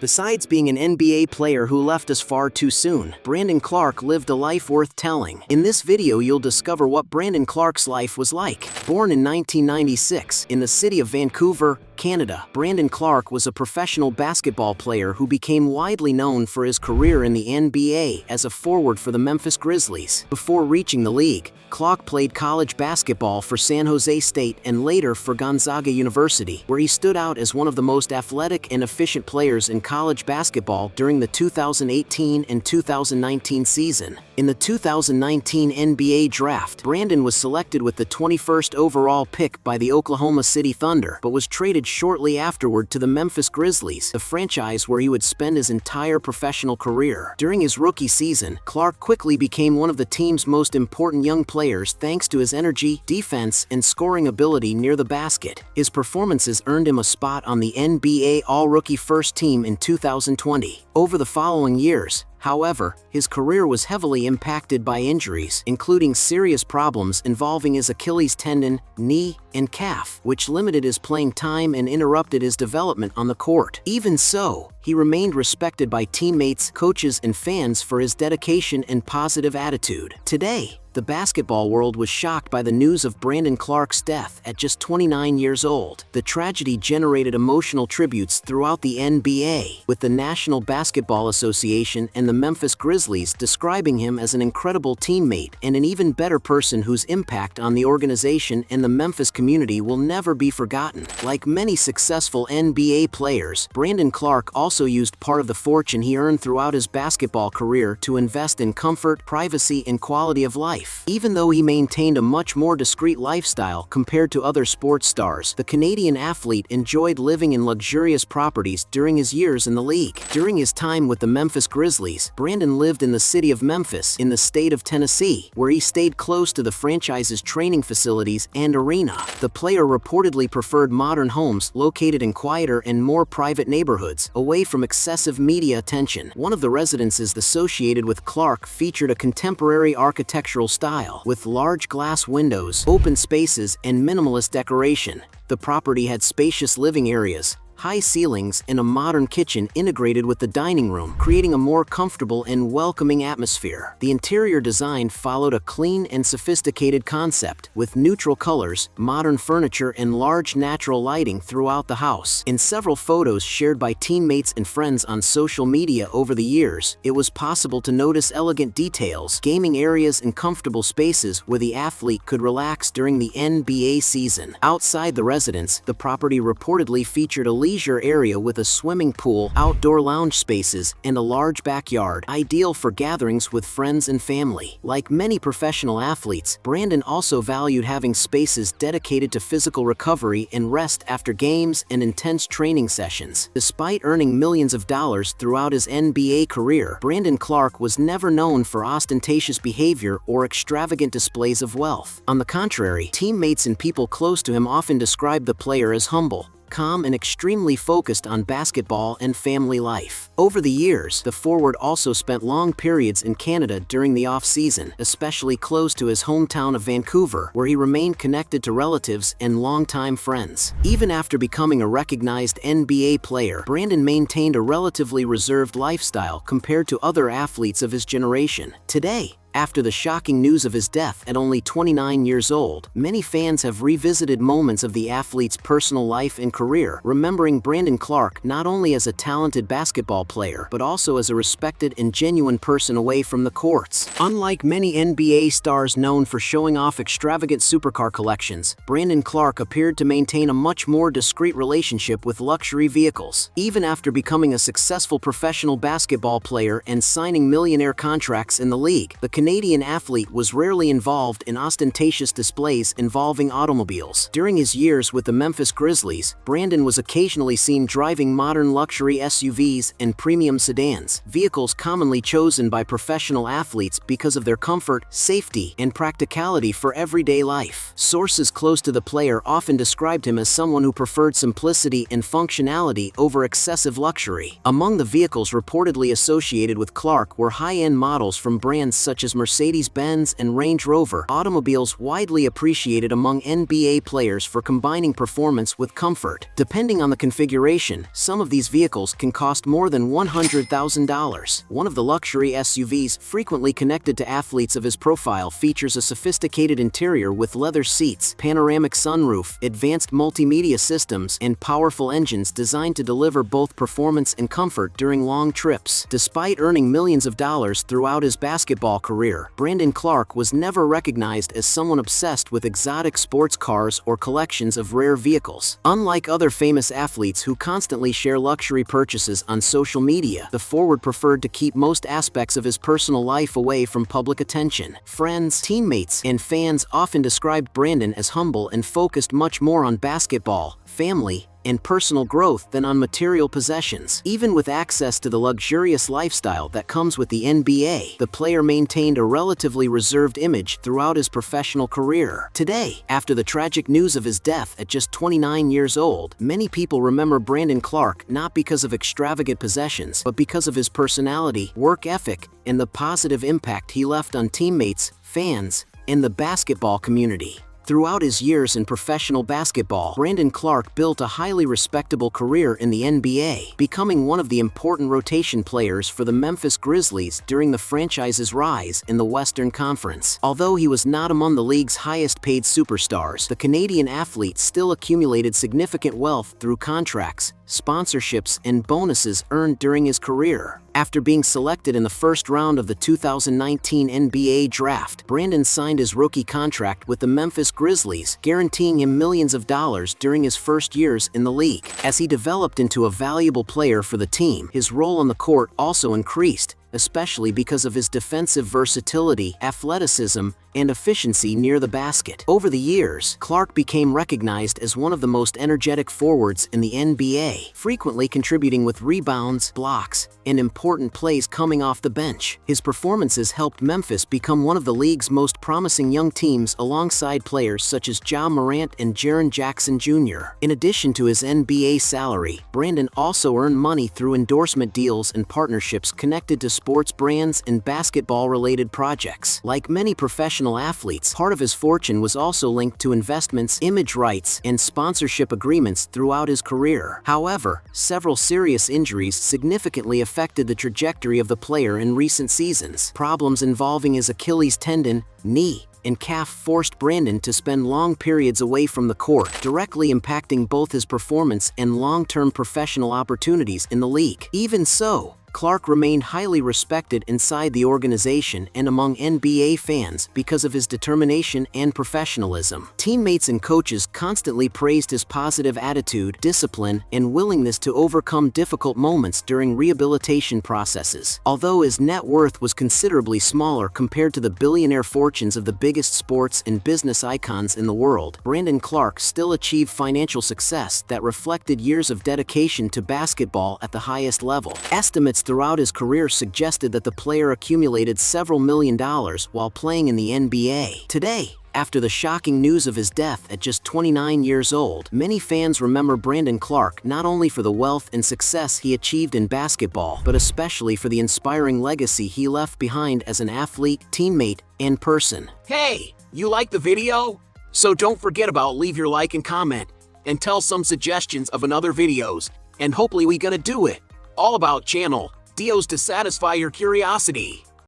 Besides being an NBA player who left us far too soon, Brandon Clarke lived a life worth telling. In this video you'll discover what Brandon Clarke's life was like. Born in 1996 in the city of Vancouver, Canada, Brandon Clarke was a professional basketball player who became widely known for his career in the NBA as a forward for the Memphis Grizzlies. Before reaching the league, Clarke played college basketball for San Jose State and later for Gonzaga University, where he stood out as one of the most athletic and efficient players in college basketball during the 2018 and 2019 season. In the 2019 NBA draft, Brandon was selected with the 21st overall pick by the Oklahoma City Thunder, but was traded shortly afterward to the Memphis Grizzlies, the franchise where he would spend his entire professional career. During his rookie season, Clarke quickly became one of the team's most important young players thanks to his energy, defense, and scoring ability near the basket. His performances earned him a spot on the NBA All-Rookie First Team in 2020. Over the following years, however, his career was heavily impacted by injuries, including serious problems involving his Achilles tendon, knee, and calf, which limited his playing time and interrupted his development on the court. Even so, he remained respected by teammates, coaches, and fans for his dedication and positive attitude. Today, the basketball world was shocked by the news of Brandon Clarke's death at just 29 years old. The tragedy generated emotional tributes throughout the NBA, with the National Basketball Association and the Memphis Grizzlies describing him as an incredible teammate and an even better person whose impact on the organization and the Memphis community will never be forgotten. Like many successful NBA players, Brandon Clarke also used part of the fortune he earned throughout his basketball career to invest in comfort, privacy, and quality of life. Even though he maintained a much more discreet lifestyle compared to other sports stars, the Canadian athlete enjoyed living in luxurious properties during his years in the league. During his time with the Memphis Grizzlies, Brandon lived in the city of Memphis in the state of Tennessee, where he stayed close to the franchise's training facilities and arena. The player reportedly preferred modern homes located in quieter and more private neighborhoods, away from excessive media attention. One of the residences associated with Clarke featured a contemporary architectural style, with large glass windows, open spaces, and minimalist decoration. The property had spacious living areas, high ceilings, and a modern kitchen integrated with the dining room, creating a more comfortable and welcoming atmosphere. The interior design followed a clean and sophisticated concept, with neutral colors, modern furniture, and large natural lighting throughout the house. In several photos shared by teammates and friends on social media over the years, it was possible to notice elegant details, gaming areas, and comfortable spaces where the athlete could relax during the NBA season. Outside the residence, the property reportedly featured a leisure area with a swimming pool, outdoor lounge spaces, and a large backyard, ideal for gatherings with friends and family. Like many professional athletes, Brandon also valued having spaces dedicated to physical recovery and rest after games and intense training sessions. Despite earning millions of dollars throughout his NBA career, Brandon Clarke was never known for ostentatious behavior or extravagant displays of wealth. On the contrary, teammates and people close to him often described the player as humble, calm, and extremely focused on basketball and family life. Over the years, the forward also spent long periods in Canada during the off-season, especially close to his hometown of Vancouver, where he remained connected to relatives and longtime friends. Even after becoming a recognized NBA player, Brandon maintained a relatively reserved lifestyle compared to other athletes of his generation. Today, after the shocking news of his death at only 29 years old, many fans have revisited moments of the athlete's personal life and career, remembering Brandon Clarke not only as a talented basketball player, but also as a respected and genuine person away from the courts. Unlike many NBA stars known for showing off extravagant supercar collections, Brandon Clarke appeared to maintain a much more discreet relationship with luxury vehicles. Even after becoming a successful professional basketball player and signing millionaire contracts in the league, the Canadian athlete was rarely involved in ostentatious displays involving automobiles. During his years with the Memphis Grizzlies, Brandon was occasionally seen driving modern luxury SUVs and premium sedans, vehicles commonly chosen by professional athletes because of their comfort, safety, and practicality for everyday life. Sources close to the player often described him as someone who preferred simplicity and functionality over excessive luxury. Among the vehicles reportedly associated with Clarke were high-end models from brands such as as Mercedes-Benz and Range Rover, automobiles widely appreciated among NBA players for combining performance with comfort. Depending on the configuration, some of these vehicles can cost more than $100,000. One of the luxury SUVs frequently connected to athletes of his profile features a sophisticated interior with leather seats, panoramic sunroof, advanced multimedia systems, and powerful engines designed to deliver both performance and comfort during long trips. Despite earning millions of dollars throughout his basketball career, Brandon Clarke was never recognized as someone obsessed with exotic sports cars or collections of rare vehicles. Unlike other famous athletes who constantly share luxury purchases on social media, the forward preferred to keep most aspects of his personal life away from public attention. Friends, teammates, and fans often described Brandon as humble and focused much more on basketball, family, and personal growth than on material possessions. Even with access to the luxurious lifestyle that comes with the NBA, the player maintained a relatively reserved image throughout his professional career. Today, after the tragic news of his death at just 29 years old, many people remember Brandon Clarke not because of extravagant possessions, but because of his personality, work ethic, and the positive impact he left on teammates, fans, and the basketball community. Throughout his years in professional basketball, Brandon Clarke built a highly respectable career in the NBA, becoming one of the important rotation players for the Memphis Grizzlies during the franchise's rise in the Western Conference. Although he was not among the league's highest-paid superstars, the Canadian athlete still accumulated significant wealth through contracts, sponsorships, and bonuses earned during his career. After being selected in the first round of the 2019 NBA Draft, Brandon signed his rookie contract with the Memphis Grizzlies, guaranteeing him millions of dollars during his first years in the league. As he developed into a valuable player for the team, his role on the court also increased, especially because of his defensive versatility, athleticism, and efficiency near the basket. Over the years, Clarke became recognized as one of the most energetic forwards in the NBA, frequently contributing with rebounds, blocks, and important plays coming off the bench. His performances helped Memphis become one of the league's most promising young teams alongside players such as Ja Morant and Jaren Jackson Jr. In addition to his NBA salary, Brandon also earned money through endorsement deals and partnerships connected to sports brands and basketball-related projects. Like many professional athletes, part of his fortune was also linked to investments, image rights, and sponsorship agreements throughout his career. However, several serious injuries significantly affected the trajectory of the player in recent seasons. Problems involving his Achilles tendon, knee, and calf forced Brandon to spend long periods away from the court, directly impacting both his performance and long-term professional opportunities in the league. Even so, Clarke remained highly respected inside the organization and among NBA fans because of his determination and professionalism. Teammates and coaches constantly praised his positive attitude, discipline, and willingness to overcome difficult moments during rehabilitation processes. Although his net worth was considerably smaller compared to the billionaire fortunes of the biggest sports and business icons in the world, Brandon Clarke still achieved financial success that reflected years of dedication to basketball at the highest level. Estimates throughout his career suggested that the player accumulated several $million while playing in the NBA. Today, after the shocking news of his death at just 29 years old, many fans remember Brandon Clarke not only for the wealth and success he achieved in basketball, but especially for the inspiring legacy he left behind as an athlete, teammate, and person. Hey, you like the video? So don't forget about leave your like and comment, and tell some suggestions of another videos, and hopefully we gonna do it. All about channel Dios to satisfy your curiosity.